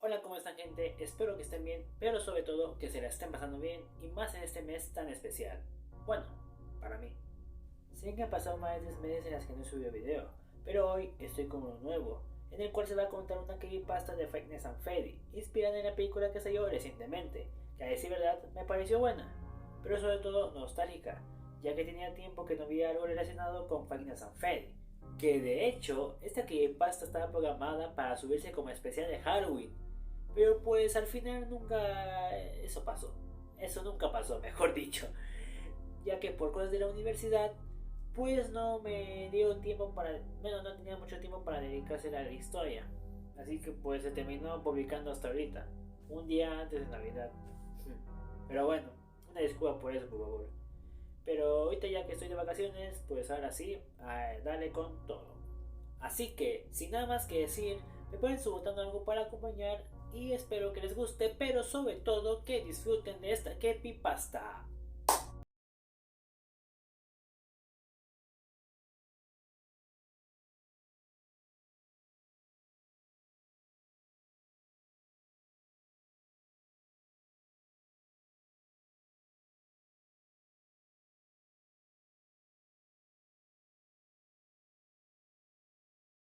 Hola, ¿cómo están, gente? Espero que estén bien, pero sobre todo que se la estén pasando bien y más en este mes tan especial. Bueno, para mí. Sé que han pasado más de 3 meses en las que no he subido video, pero hoy estoy con uno nuevo, en el cual se va a contar una creepypasta de Five Nights at Freddy, inspirada en la película que salió recientemente, que a decir verdad me pareció buena, pero sobre todo nostálgica, ya que tenía tiempo que no había algo relacionado con Five Nights at Freddy. Que de hecho, esta creepypasta estaba programada para subirse como especial de Halloween, pero pues al final nunca eso pasó. Eso nunca pasó, mejor dicho. Ya que por cosas de la universidad, pues no me dio tiempo para... Bueno, no tenía mucho tiempo para dedicarse a la historia. Así que pues se terminó publicando hasta ahorita. Un día antes de Navidad. Pero bueno, una disculpa por eso, por favor. Pero ahorita ya que estoy de vacaciones, pues ahora sí, dale con todo. Así que, sin nada más que decir, me pueden subir algo para acompañar y espero que les guste, pero sobre todo que disfruten de esta creepypasta.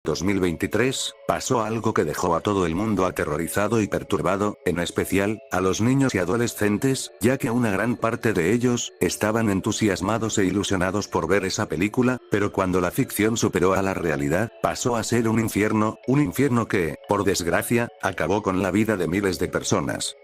2023, pasó algo que dejó a todo el mundo aterrorizado y perturbado, en especial, a los niños y adolescentes, ya que una gran parte de ellos, estaban entusiasmados e ilusionados por ver esa película, pero cuando la ficción superó a la realidad, pasó a ser un infierno que, por desgracia, acabó con la vida de miles de personas.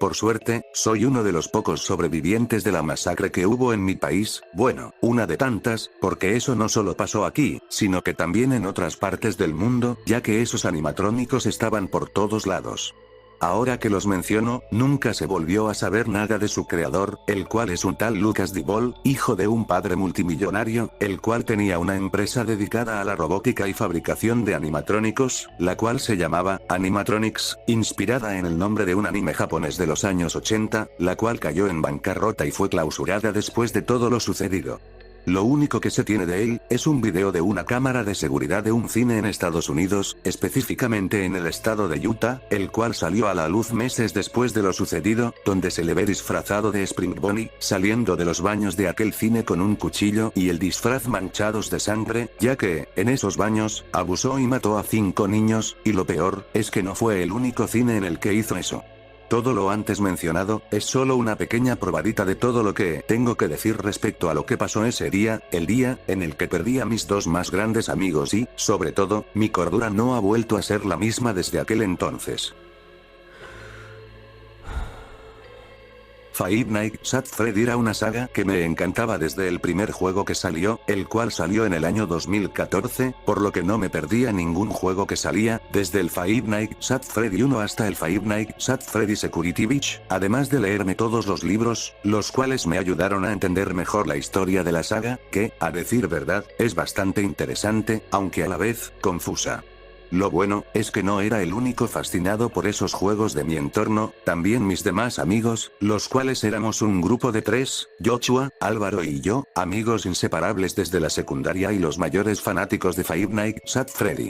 Por suerte, soy uno de los pocos sobrevivientes de la masacre que hubo en mi país, bueno, una de tantas, porque eso no solo pasó aquí, sino que también en otras partes del mundo, ya que esos animatrónicos estaban por todos lados. Ahora que los menciono, nunca se volvió a saber nada de su creador, el cual es un tal Lucas Dibol, hijo de un padre multimillonario, el cual tenía una empresa dedicada a la robótica y fabricación de animatrónicos, la cual se llamaba Animatronics, inspirada en el nombre de un anime japonés de los años 80, la cual cayó en bancarrota y fue clausurada después de todo lo sucedido. Lo único que se tiene de él, es un video de una cámara de seguridad de un cine en Estados Unidos, específicamente en el estado de Utah, el cual salió a la luz meses después de lo sucedido, donde se le ve disfrazado de Spring Bonnie, saliendo de los baños de aquel cine con un cuchillo y el disfraz manchados de sangre, ya que, en esos baños, abusó y mató a 5 niños, y lo peor, es que no fue el único cine en el que hizo eso. Todo lo antes mencionado, es solo una pequeña probadita de todo lo que tengo que decir respecto a lo que pasó ese día, el día en el que perdí a mis 2 más grandes amigos y, sobre todo, mi cordura no ha vuelto a ser la misma desde aquel entonces. Five Nights at Freddy era una saga que me encantaba desde el primer juego que salió, el cual salió en el año 2014, por lo que no me perdía ningún juego que salía, desde el Five Nights at Freddy 1 hasta el Five Nights at Freddy Security Breach, además de leerme todos los libros, los cuales me ayudaron a entender mejor la historia de la saga, que, a decir verdad, es bastante interesante, aunque a la vez, confusa. Lo bueno, es que no era el único fascinado por esos juegos de mi entorno, también mis demás amigos, los cuales éramos un grupo de 3, Joshua, Álvaro y yo, amigos inseparables desde la secundaria y los mayores fanáticos de Five Nights at Freddy.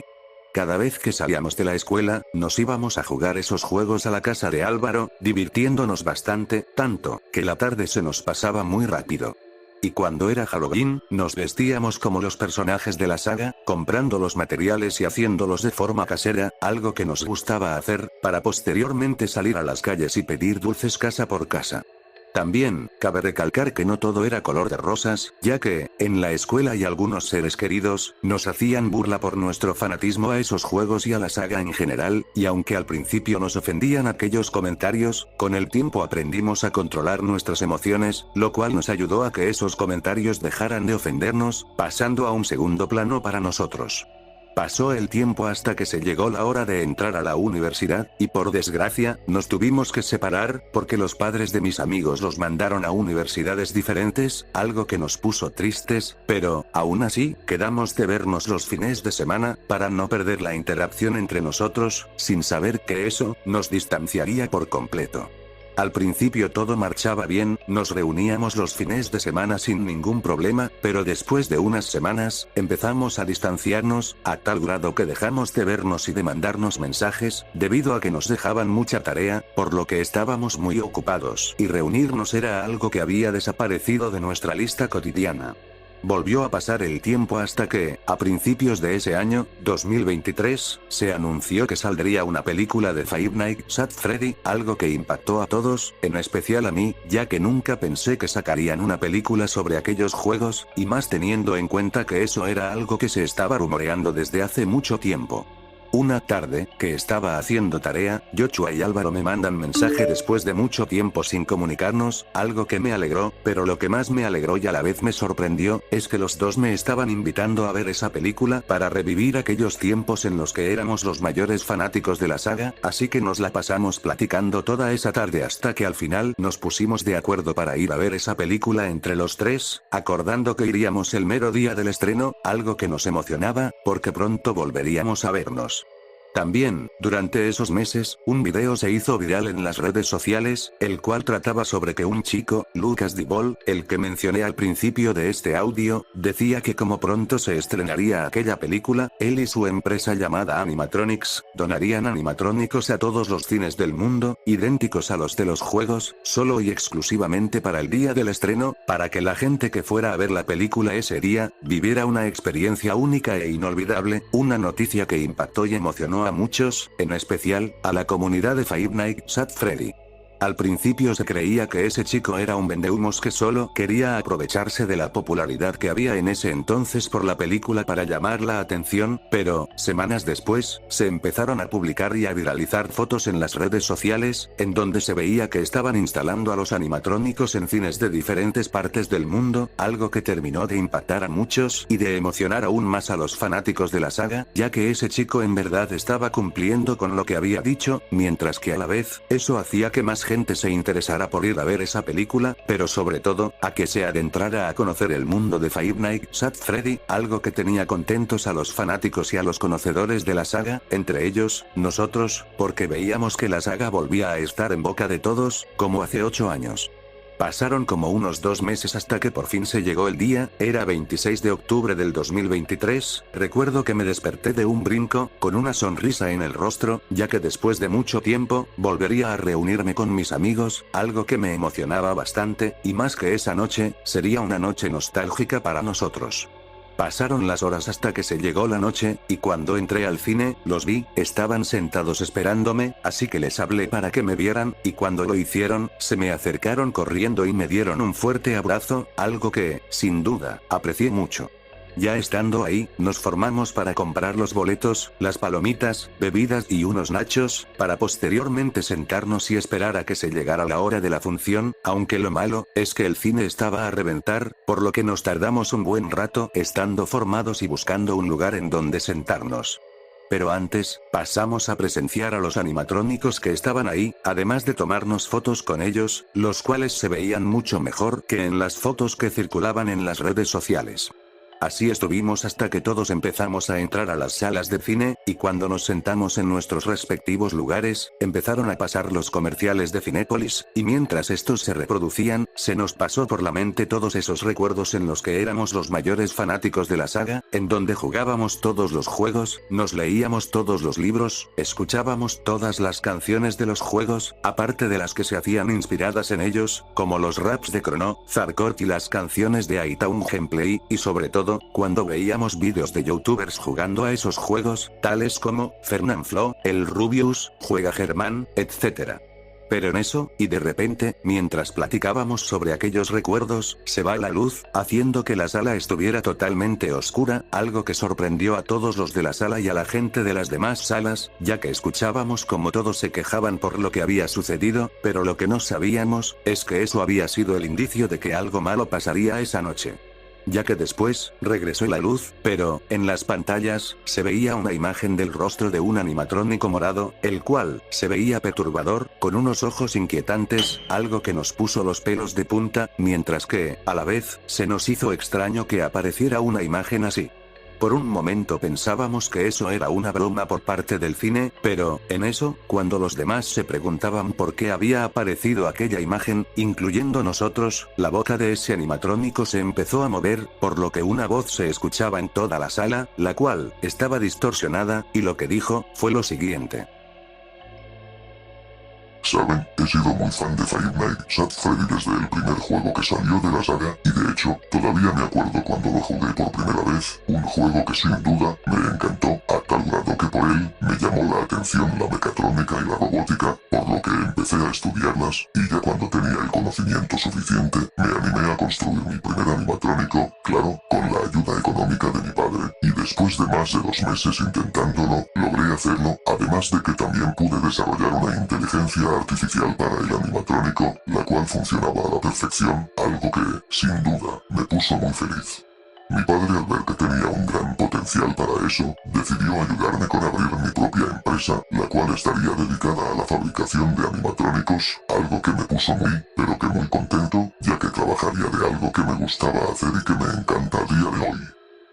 Cada vez que salíamos de la escuela, nos íbamos a jugar esos juegos a la casa de Álvaro, divirtiéndonos bastante, tanto, que la tarde se nos pasaba muy rápido. Y cuando era Halloween, nos vestíamos como los personajes de la saga, comprando los materiales y haciéndolos de forma casera, algo que nos gustaba hacer, para posteriormente salir a las calles y pedir dulces casa por casa. También, cabe recalcar que no todo era color de rosas, ya que, en la escuela y algunos seres queridos, nos hacían burla por nuestro fanatismo a esos juegos y a la saga en general, y aunque al principio nos ofendían aquellos comentarios, con el tiempo aprendimos a controlar nuestras emociones, lo cual nos ayudó a que esos comentarios dejaran de ofendernos, pasando a un segundo plano para nosotros. Pasó el tiempo hasta que se llegó la hora de entrar a la universidad, y por desgracia, nos tuvimos que separar, porque los padres de mis amigos los mandaron a universidades diferentes, algo que nos puso tristes, pero, aún así, quedamos de vernos los fines de semana, para no perder la interacción entre nosotros, sin saber que eso, nos distanciaría por completo. Al principio todo marchaba bien, nos reuníamos los fines de semana sin ningún problema, pero después de unas semanas, empezamos a distanciarnos, a tal grado que dejamos de vernos y de mandarnos mensajes, debido a que nos dejaban mucha tarea, por lo que estábamos muy ocupados, y reunirnos era algo que había desaparecido de nuestra lista cotidiana. Volvió a pasar el tiempo hasta que, a principios de ese año, 2023, se anunció que saldría una película de Five Nights at Freddy, algo que impactó a todos, en especial a mí, ya que nunca pensé que sacarían una película sobre aquellos juegos, y más teniendo en cuenta que eso era algo que se estaba rumoreando desde hace mucho tiempo. Una tarde, que estaba haciendo tarea, Joshua y Álvaro me mandan mensaje después de mucho tiempo sin comunicarnos, algo que me alegró, pero lo que más me alegró y a la vez me sorprendió, es que los dos me estaban invitando a ver esa película para revivir aquellos tiempos en los que éramos los mayores fanáticos de la saga, así que nos la pasamos platicando toda esa tarde hasta que al final nos pusimos de acuerdo para ir a ver esa película entre los tres, acordando que iríamos el mero día del estreno, algo que nos emocionaba, porque pronto volveríamos a vernos. También, durante esos meses, un video se hizo viral en las redes sociales, el cual trataba sobre que un chico, Lucas Dibol, el que mencioné al principio de este audio, decía que como pronto se estrenaría aquella película, él y su empresa llamada Animatronics, donarían animatrónicos a todos los cines del mundo, idénticos a los de los juegos, solo y exclusivamente para el día del estreno, para que la gente que fuera a ver la película ese día, viviera una experiencia única e inolvidable, una noticia que impactó y emocionó a muchos, en especial, a la comunidad de Five Nights at Freddy. Al principio se creía que ese chico era un vendehumos que solo quería aprovecharse de la popularidad que había en ese entonces por la película para llamar la atención, pero, semanas después, se empezaron a publicar y a viralizar fotos en las redes sociales, en donde se veía que estaban instalando a los animatrónicos en cines de diferentes partes del mundo, algo que terminó de impactar a muchos y de emocionar aún más a los fanáticos de la saga, ya que ese chico en verdad estaba cumpliendo con lo que había dicho, mientras que a la vez, eso hacía que más gente se interesara por ir a ver esa película, pero sobre todo, a que se adentrara a conocer el mundo de Five Nights at Freddy, algo que tenía contentos a los fanáticos y a los conocedores de la saga, entre ellos, nosotros, porque veíamos que la saga volvía a estar en boca de todos, como hace 8 años. Pasaron como unos 2 meses hasta que por fin se llegó el día, era 26 de octubre del 2023, recuerdo que me desperté de un brinco, con una sonrisa en el rostro, ya que después de mucho tiempo, volvería a reunirme con mis amigos, algo que me emocionaba bastante, y más que esa noche, sería una noche nostálgica para nosotros. Pasaron las horas hasta que se llegó la noche, y cuando entré al cine, los vi, estaban sentados esperándome, así que les hablé para que me vieran, y cuando lo hicieron, se me acercaron corriendo y me dieron un fuerte abrazo, algo que, sin duda, aprecié mucho. Ya estando ahí, nos formamos para comprar los boletos, las palomitas, bebidas y unos nachos, para posteriormente sentarnos y esperar a que se llegara la hora de la función, aunque lo malo, es que el cine estaba a reventar, por lo que nos tardamos un buen rato estando formados y buscando un lugar en donde sentarnos. Pero antes, pasamos a presenciar a los animatrónicos que estaban ahí, además de tomarnos fotos con ellos, los cuales se veían mucho mejor que en las fotos que circulaban en las redes sociales. Así estuvimos hasta que todos empezamos a entrar a las salas de cine, y cuando nos sentamos en nuestros respectivos lugares, empezaron a pasar los comerciales de Cinépolis, y mientras estos se reproducían, se nos pasó por la mente todos esos recuerdos en los que éramos los mayores fanáticos de la saga, en donde jugábamos todos los juegos, nos leíamos todos los libros, escuchábamos todas las canciones de los juegos, aparte de las que se hacían inspiradas en ellos, como los raps de Chrono, Zarkort y las canciones de iTown Gameplay, y sobre todo, cuando veíamos vídeos de youtubers jugando a esos juegos, tales como Fernanfloo, el Rubius, Juega Germán, etc. Pero en eso, y de repente, mientras platicábamos sobre aquellos recuerdos, se va la luz, haciendo que la sala estuviera totalmente oscura, algo que sorprendió a todos los de la sala y a la gente de las demás salas, ya que escuchábamos como todos se quejaban por lo que había sucedido, pero lo que no sabíamos, es que eso había sido el indicio de que algo malo pasaría esa noche. Ya que después, regresó la luz, pero, en las pantallas, se veía una imagen del rostro de un animatrónico morado, el cual, se veía perturbador, con unos ojos inquietantes, algo que nos puso los pelos de punta, mientras que, a la vez, se nos hizo extraño que apareciera una imagen así. Por un momento pensábamos que eso era una broma por parte del cine, pero, en eso, cuando los demás se preguntaban por qué había aparecido aquella imagen, incluyendo nosotros, la boca de ese animatrónico se empezó a mover, por lo que una voz se escuchaba en toda la sala, la cual estaba distorsionada, y lo que dijo fue lo siguiente. Saben, he sido muy fan de Five Nights at Freddy desde el primer juego que salió de la saga, y de hecho, todavía me acuerdo cuando lo jugué por primera vez, un juego que sin duda me encantó, a tal grado que por él me llamó la atención la mecatrónica y la robótica, por lo que empecé a estudiarlas, y ya cuando tenía el conocimiento suficiente, me animé a construir mi primer animatrónico, claro, con la ayuda económica de mi padre, y después de más de 2 meses intentándolo, logré hacerlo, además de que también pude desarrollar una inteligencia artificial para el animatrónico, la cual funcionaba a la perfección, algo que, sin duda, me puso muy feliz. Mi padre, al ver que tenía un gran potencial para eso, decidió ayudarme con abrir mi propia empresa, la cual estaría dedicada a la fabricación de animatrónicos, algo que me puso muy, pero que muy contento, ya que trabajaría de algo que me gustaba hacer y que me encanta a día de hoy.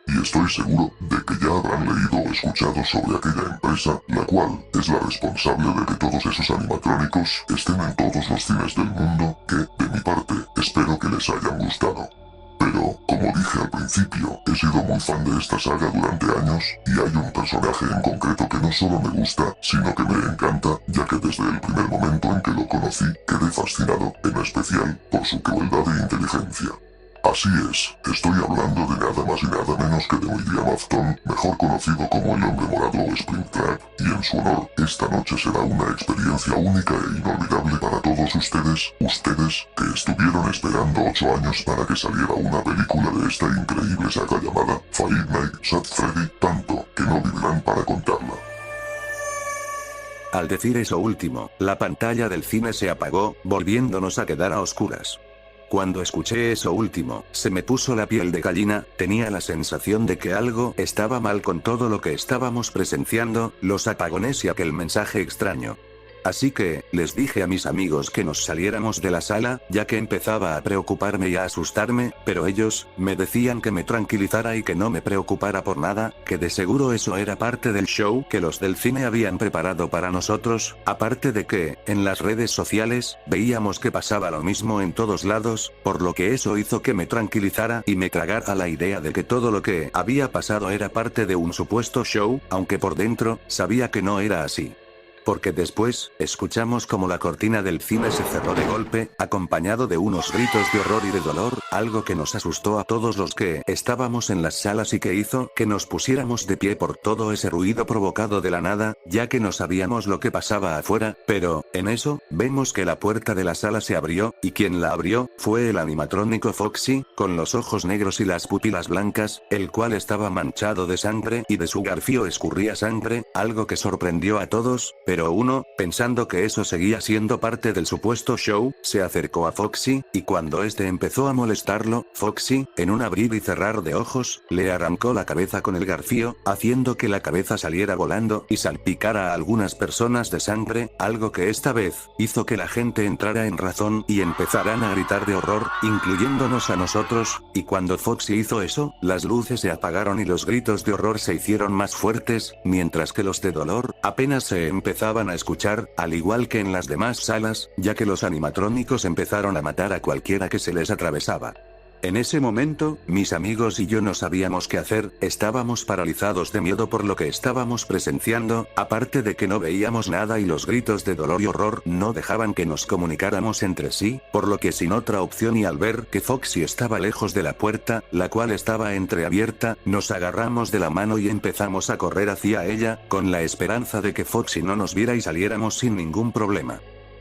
Y estoy seguro de que ya habrán leído o escuchado sobre aquella empresa, la cual es la responsable de que todos esos animatrónicos estén en todos los cines del mundo, que, de mi parte, espero que les hayan gustado. Pero, como dije al principio, he sido muy fan de esta saga durante años, y hay un personaje en concreto que no solo me gusta, sino que me encanta, ya que desde el primer momento en que lo conocí, quedé fascinado, en especial, por su crueldad e inteligencia. Así es, estoy hablando de nada más y nada menos que de William Afton, mejor conocido como el Hombre Morado o Springtrap, y en su honor, esta noche será una experiencia única e inolvidable para todos ustedes que estuvieron esperando 8 años para que saliera una película de esta increíble saga llamada Five Nights at Freddy, tanto que no vivirán para contarla. Al decir eso último, la pantalla del cine se apagó, volviéndonos a quedar a oscuras. Cuando escuché eso último, se me puso la piel de gallina, tenía la sensación de que algo estaba mal con todo lo que estábamos presenciando, los apagones y aquel mensaje extraño. Así que, les dije a mis amigos que nos saliéramos de la sala, ya que empezaba a preocuparme y a asustarme, pero ellos, me decían que me tranquilizara y que no me preocupara por nada, que de seguro eso era parte del show que los del cine habían preparado para nosotros, aparte de que, en las redes sociales, veíamos que pasaba lo mismo en todos lados, por lo que eso hizo que me tranquilizara y me tragara la idea de que todo lo que había pasado era parte de un supuesto show, aunque por dentro, sabía que no era así. Porque después, escuchamos como la cortina del cine se cerró de golpe, acompañado de unos gritos de horror y de dolor, algo que nos asustó a todos los que estábamos en las salas y que hizo que nos pusiéramos de pie por todo ese ruido provocado de la nada, ya que no sabíamos lo que pasaba afuera, pero, en eso, vemos que la puerta de la sala se abrió, y quien la abrió, fue el animatrónico Foxy, con los ojos negros y las pupilas blancas, el cual estaba manchado de sangre y de su garfio escurría sangre, algo que sorprendió a todos, pero uno, pensando que eso seguía siendo parte del supuesto show, se acercó a Foxy, y cuando este empezó a molestarlo, Foxy, en un abrir y cerrar de ojos, le arrancó la cabeza con el garfio, haciendo que la cabeza saliera volando y salpicara a algunas personas de sangre, algo que esta vez, hizo que la gente entrara en razón y empezaran a gritar de horror, incluyéndonos a nosotros, y cuando Foxy hizo eso, las luces se apagaron y los gritos de horror se hicieron más fuertes, mientras que los de dolor, apenas se empezaban a escuchar, al igual que en las demás salas, ya que los animatrónicos empezaron a matar a cualquiera que se les atravesaba. En ese momento, mis amigos y yo no sabíamos qué hacer, estábamos paralizados de miedo por lo que estábamos presenciando, aparte de que no veíamos nada y los gritos de dolor y horror no dejaban que nos comunicáramos entre sí, por lo que sin otra opción y al ver que Foxy estaba lejos de la puerta, la cual estaba entreabierta, nos agarramos de la mano y empezamos a correr hacia ella, con la esperanza de que Foxy no nos viera y saliéramos sin ningún problema.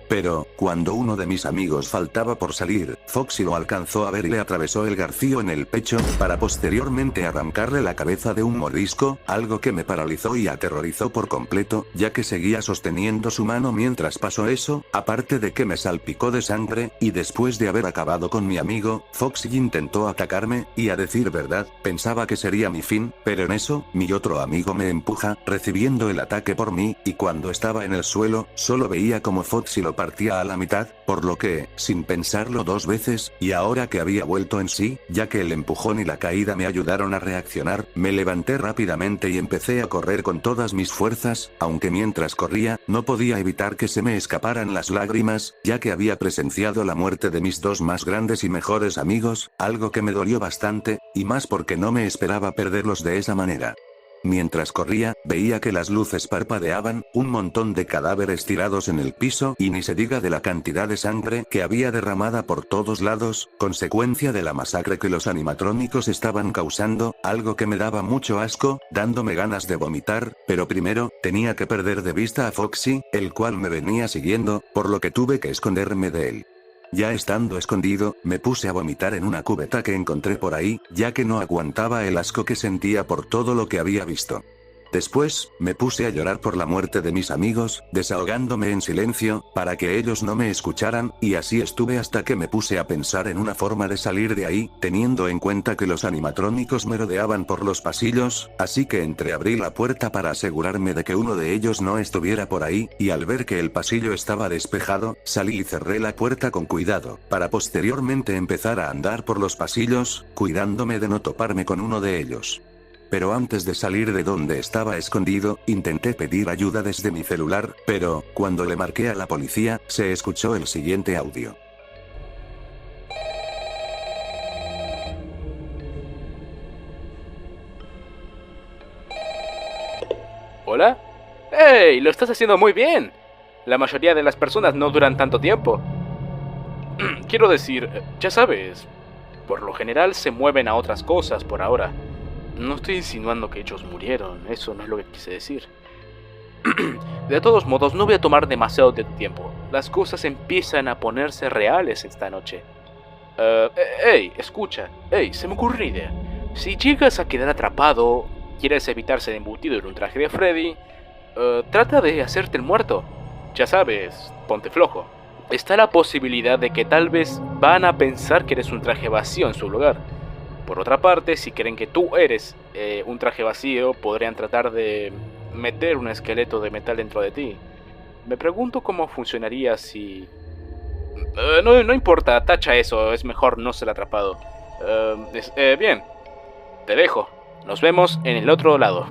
Pero, cuando uno de mis amigos faltaba por salir, Foxy lo alcanzó a ver y le atravesó el garfio en el pecho, para posteriormente arrancarle la cabeza de un mordisco, algo que me paralizó y aterrorizó por completo, ya que seguía sosteniendo su mano mientras pasó eso, aparte de que me salpicó de sangre, y después de haber acabado con mi amigo, Foxy intentó atacarme, y a decir verdad, pensaba que sería mi fin, pero en eso, mi otro amigo me empuja, recibiendo el ataque por mí, y cuando estaba en el suelo, solo veía como Foxy lo partía a la mitad, por lo que, sin pensarlo dos veces, y ahora que había vuelto en sí, ya que el empujón y la caída me ayudaron a reaccionar, me levanté rápidamente y empecé a correr con todas mis fuerzas, aunque mientras corría, no podía evitar que se me escaparan las lágrimas, ya que había presenciado la muerte de mis dos más grandes y mejores amigos, algo que me dolió bastante, y más porque no me esperaba perderlos de esa manera. Mientras corría, veía que las luces parpadeaban, un montón de cadáveres tirados en el piso y ni se diga de la cantidad de sangre que había derramada por todos lados, consecuencia de la masacre que los animatrónicos estaban causando, algo que me daba mucho asco, dándome ganas de vomitar, pero primero, tenía que perder de vista a Foxy, el cual me venía siguiendo, por lo que tuve que esconderme de él. Ya estando escondido, me puse a vomitar en una cubeta que encontré por ahí, ya que no aguantaba el asco que sentía por todo lo que había visto. Después, me puse a llorar por la muerte de mis amigos, desahogándome en silencio, para que ellos no me escucharan, y así estuve hasta que me puse a pensar en una forma de salir de ahí, teniendo en cuenta que los animatrónicos me rodeaban por los pasillos, así que entreabrí la puerta para asegurarme de que uno de ellos no estuviera por ahí, y al ver que el pasillo estaba despejado, salí y cerré la puerta con cuidado, para posteriormente empezar a andar por los pasillos, cuidándome de no toparme con uno de ellos. Pero antes de salir de donde estaba escondido, intenté pedir ayuda desde mi celular, pero, cuando le marqué a la policía, se escuchó el siguiente audio. ¿Hola? ¡Hey! Lo estás haciendo muy bien. La mayoría de las personas no duran tanto tiempo. Quiero decir, ya sabes, por lo general se mueven a otras cosas por ahora. No estoy insinuando que ellos murieron, eso no es lo que quise decir. De todos modos, no voy a tomar demasiado de tu tiempo. Las cosas empiezan a ponerse reales esta noche. Escucha. Se me ocurre una idea. Si llegas a quedar atrapado, quieres evitar ser embutido en un traje de Freddy, trata de hacerte el muerto. Ya sabes, ponte flojo. Está la posibilidad de que tal vez van a pensar que eres un traje vacío en su lugar. Por otra parte, si creen que tú eres un traje vacío, podrían tratar de meter un esqueleto de metal dentro de ti. Me pregunto cómo funcionaría si... No importa, tacha eso, es mejor no ser atrapado. Bien, te dejo. Nos vemos en el otro lado.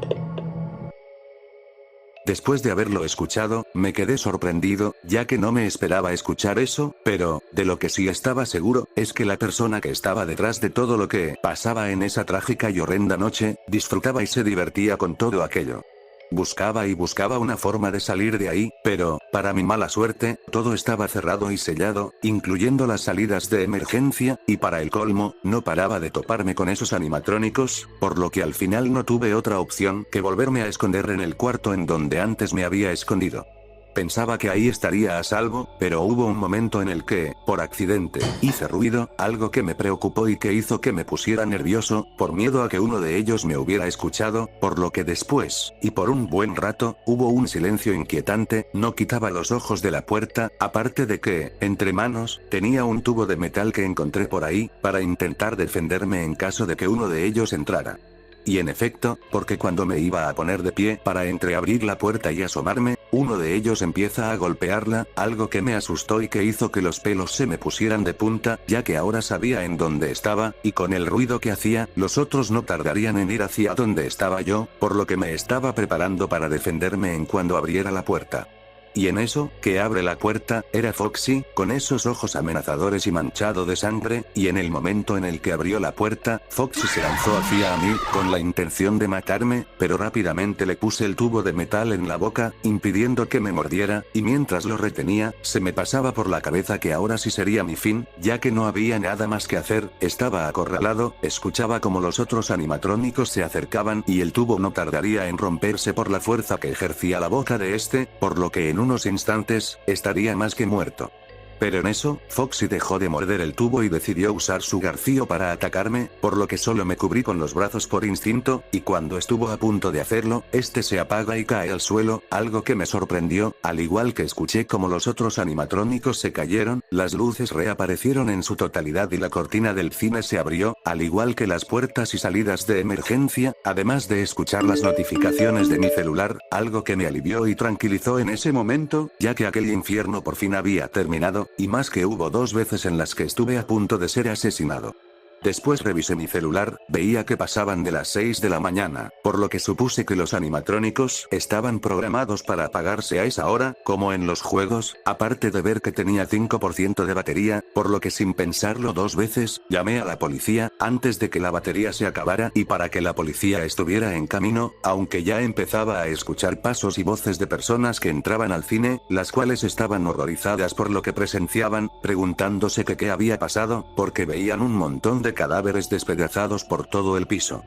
Después de haberlo escuchado, me quedé sorprendido, ya que no me esperaba escuchar eso, pero, de lo que sí estaba seguro, es que la persona que estaba detrás de todo lo que pasaba en esa trágica y horrenda noche, disfrutaba y se divertía con todo aquello. Buscaba y buscaba una forma de salir de ahí, pero, para mi mala suerte, todo estaba cerrado y sellado, incluyendo las salidas de emergencia, y para el colmo, no paraba de toparme con esos animatrónicos, por lo que al final no tuve otra opción que volverme a esconder en el cuarto en donde antes me había escondido. Pensaba que ahí estaría a salvo, pero hubo un momento en el que, por accidente, hice ruido, algo que me preocupó y que hizo que me pusiera nervioso, por miedo a que uno de ellos me hubiera escuchado, por lo que después, y por un buen rato, hubo un silencio inquietante, no quitaba los ojos de la puerta, aparte de que, entre manos, tenía un tubo de metal que encontré por ahí, para intentar defenderme en caso de que uno de ellos entrara. Y en efecto, porque cuando me iba a poner de pie para entreabrir la puerta y asomarme, uno de ellos empieza a golpearla, algo que me asustó y que hizo que los pelos se me pusieran de punta, ya que ahora sabía en dónde estaba, y con el ruido que hacía, los otros no tardarían en ir hacia donde estaba yo, por lo que me estaba preparando para defenderme en cuando abriera la puerta. Y en eso, que abre la puerta, era Foxy, con esos ojos amenazadores y manchado de sangre, y en el momento en el que abrió la puerta, Foxy se lanzó hacia mí, con la intención de matarme, pero rápidamente le puse el tubo de metal en la boca, impidiendo que me mordiera, y mientras lo retenía, se me pasaba por la cabeza que ahora sí sería mi fin, ya que no había nada más que hacer, estaba acorralado, escuchaba como los otros animatrónicos se acercaban y el tubo no tardaría en romperse por la fuerza que ejercía la boca de este, por lo que en unos instantes, estaría más que muerto. Pero en eso, Foxy dejó de morder el tubo y decidió usar su garfio para atacarme, por lo que solo me cubrí con los brazos por instinto, y cuando estuvo a punto de hacerlo, este se apaga y cae al suelo, algo que me sorprendió, al igual que escuché como los otros animatrónicos se cayeron, las luces reaparecieron en su totalidad y la cortina del cine se abrió, al igual que las puertas y salidas de emergencia, además de escuchar las notificaciones de mi celular, algo que me alivió y tranquilizó en ese momento, ya que aquel infierno por fin había terminado, y más que hubo 2 veces en las que estuve a punto de ser asesinado. Después revisé mi celular, veía que pasaban de las 6 de la mañana, por lo que supuse que los animatrónicos estaban programados para apagarse a esa hora, como en los juegos, aparte de ver que tenía 5% de batería, por lo que sin pensarlo 2 veces, llamé a la policía, antes de que la batería se acabara y para que la policía estuviera en camino, aunque ya empezaba a escuchar pasos y voces de personas que entraban al cine, las cuales estaban horrorizadas por lo que presenciaban, preguntándose que qué había pasado, porque veían un montón de cadáveres despedazados por todo el piso.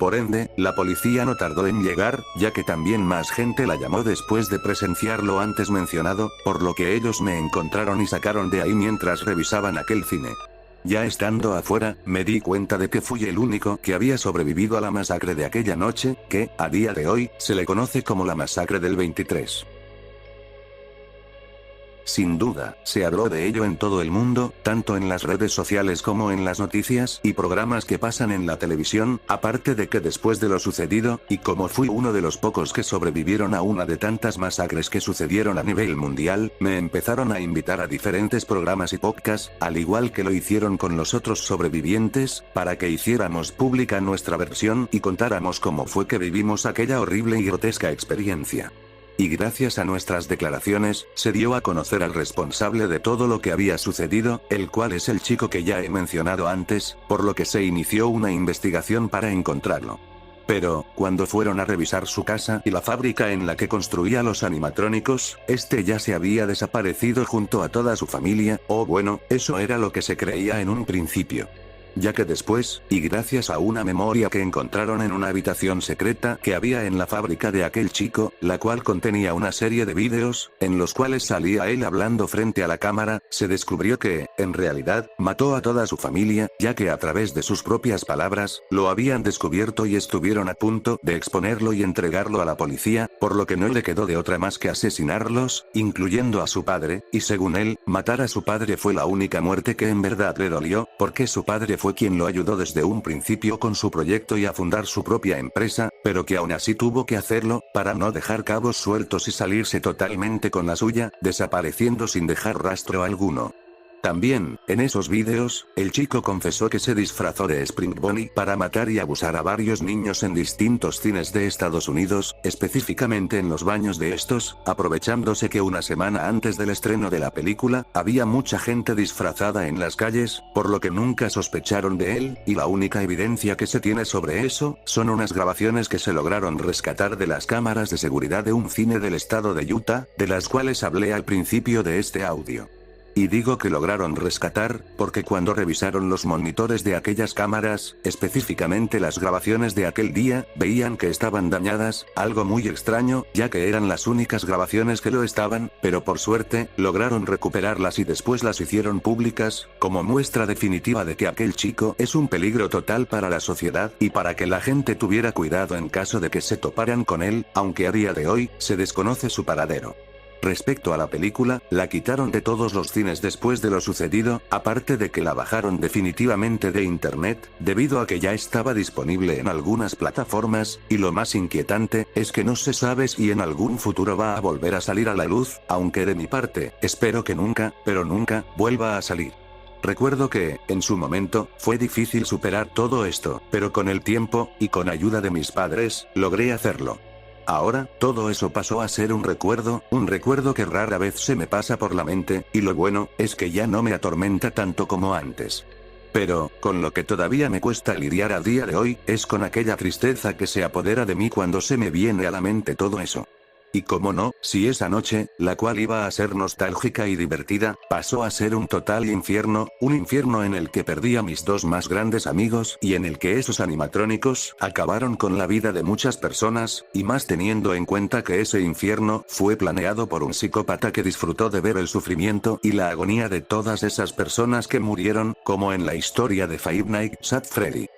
Por ende, la policía no tardó en llegar, ya que también más gente la llamó después de presenciar lo antes mencionado, por lo que ellos me encontraron y sacaron de ahí mientras revisaban aquel cine. Ya estando afuera, me di cuenta de que fui el único que había sobrevivido a la masacre de aquella noche, que, a día de hoy, se le conoce como la masacre del 23. Sin duda, se habló de ello en todo el mundo, tanto en las redes sociales como en las noticias y programas que pasan en la televisión, aparte de que después de lo sucedido, y como fui uno de los pocos que sobrevivieron a una de tantas masacres que sucedieron a nivel mundial, me empezaron a invitar a diferentes programas y podcasts, al igual que lo hicieron con los otros sobrevivientes, para que hiciéramos pública nuestra versión y contáramos cómo fue que vivimos aquella horrible y grotesca experiencia. Y gracias a nuestras declaraciones, se dio a conocer al responsable de todo lo que había sucedido, el cual es el chico que ya he mencionado antes, por lo que se inició una investigación para encontrarlo. Pero, cuando fueron a revisar su casa y la fábrica en la que construía los animatrónicos, este ya se había desaparecido junto a toda su familia, o bueno, eso era lo que se creía en un principio. Ya que después, y gracias a una memoria que encontraron en una habitación secreta que había en la fábrica de aquel chico, la cual contenía una serie de vídeos, en los cuales salía él hablando frente a la cámara, se descubrió que, en realidad, mató a toda su familia, ya que a través de sus propias palabras, lo habían descubierto y estuvieron a punto de exponerlo y entregarlo a la policía, por lo que no le quedó de otra más que asesinarlos, incluyendo a su padre, y según él, matar a su padre fue la única muerte que en verdad le dolió, porque su padre fue quien lo ayudó desde un principio con su proyecto y a fundar su propia empresa, pero que aún así tuvo que hacerlo, para no dejar cabos sueltos y salirse totalmente con la suya, desapareciendo sin dejar rastro alguno. También, en esos vídeos, el chico confesó que se disfrazó de Spring Bonnie para matar y abusar a varios niños en distintos cines de Estados Unidos, específicamente en los baños de estos, aprovechándose que una semana antes del estreno de la película, había mucha gente disfrazada en las calles, por lo que nunca sospecharon de él, y la única evidencia que se tiene sobre eso, son unas grabaciones que se lograron rescatar de las cámaras de seguridad de un cine del estado de Utah, de las cuales hablé al principio de este audio. Y digo que lograron rescatar, porque cuando revisaron los monitores de aquellas cámaras, específicamente las grabaciones de aquel día, veían que estaban dañadas, algo muy extraño, ya que eran las únicas grabaciones que lo estaban, pero por suerte, lograron recuperarlas y después las hicieron públicas, como muestra definitiva de que aquel chico es un peligro total para la sociedad, y para que la gente tuviera cuidado en caso de que se toparan con él, aunque a día de hoy, se desconoce su paradero. Respecto a la película, la quitaron de todos los cines después de lo sucedido, aparte de que la bajaron definitivamente de internet, debido a que ya estaba disponible en algunas plataformas, y lo más inquietante, es que no se sabe si en algún futuro va a volver a salir a la luz, aunque de mi parte, espero que nunca, pero nunca, vuelva a salir. Recuerdo que, en su momento, fue difícil superar todo esto, pero con el tiempo, y con ayuda de mis padres, logré hacerlo. Ahora, todo eso pasó a ser un recuerdo que rara vez se me pasa por la mente, y lo bueno, es que ya no me atormenta tanto como antes. Pero, con lo que todavía me cuesta lidiar a día de hoy, es con aquella tristeza que se apodera de mí cuando se me viene a la mente todo eso. Y cómo no, si esa noche, la cual iba a ser nostálgica y divertida, pasó a ser un total infierno, un infierno en el que perdí a mis dos más grandes amigos y en el que esos animatrónicos acabaron con la vida de muchas personas, y más teniendo en cuenta que ese infierno fue planeado por un psicópata que disfrutó de ver el sufrimiento y la agonía de todas esas personas que murieron, como en la historia de Five Nights at Freddy.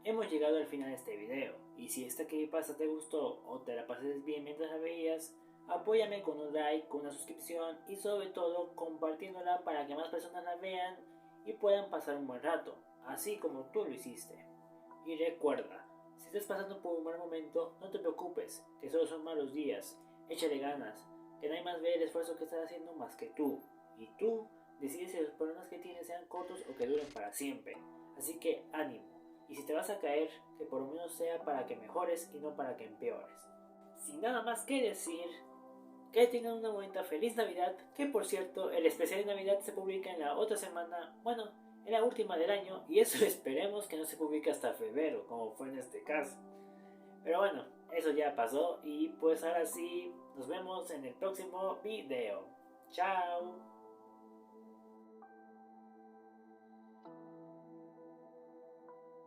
Hemos llegado al final de este video, y si esta creepypasta te gustó o te la pasaste bien mientras la veías, apóyame con un like, con una suscripción y sobre todo compartiéndola para que más personas la vean y puedan pasar un buen rato, así como tú lo hiciste. Y recuerda, si estás pasando por un mal momento, no te preocupes, que solo son malos días, échale ganas, que nadie más ve el esfuerzo que estás haciendo más que tú, y tú decides si los problemas que tienes sean cortos o que duren para siempre, así que ánimo. Y si te vas a caer, que por lo menos sea para que mejores y no para que empeores. Sin nada más que decir, que tengan una bonita feliz Navidad, que por cierto, el especial de Navidad se publica en la otra semana, bueno, en la última del año, y eso esperemos que no se publique hasta febrero, como fue en este caso. Pero bueno, eso ya pasó, y pues ahora sí, nos vemos en el próximo video. Chao.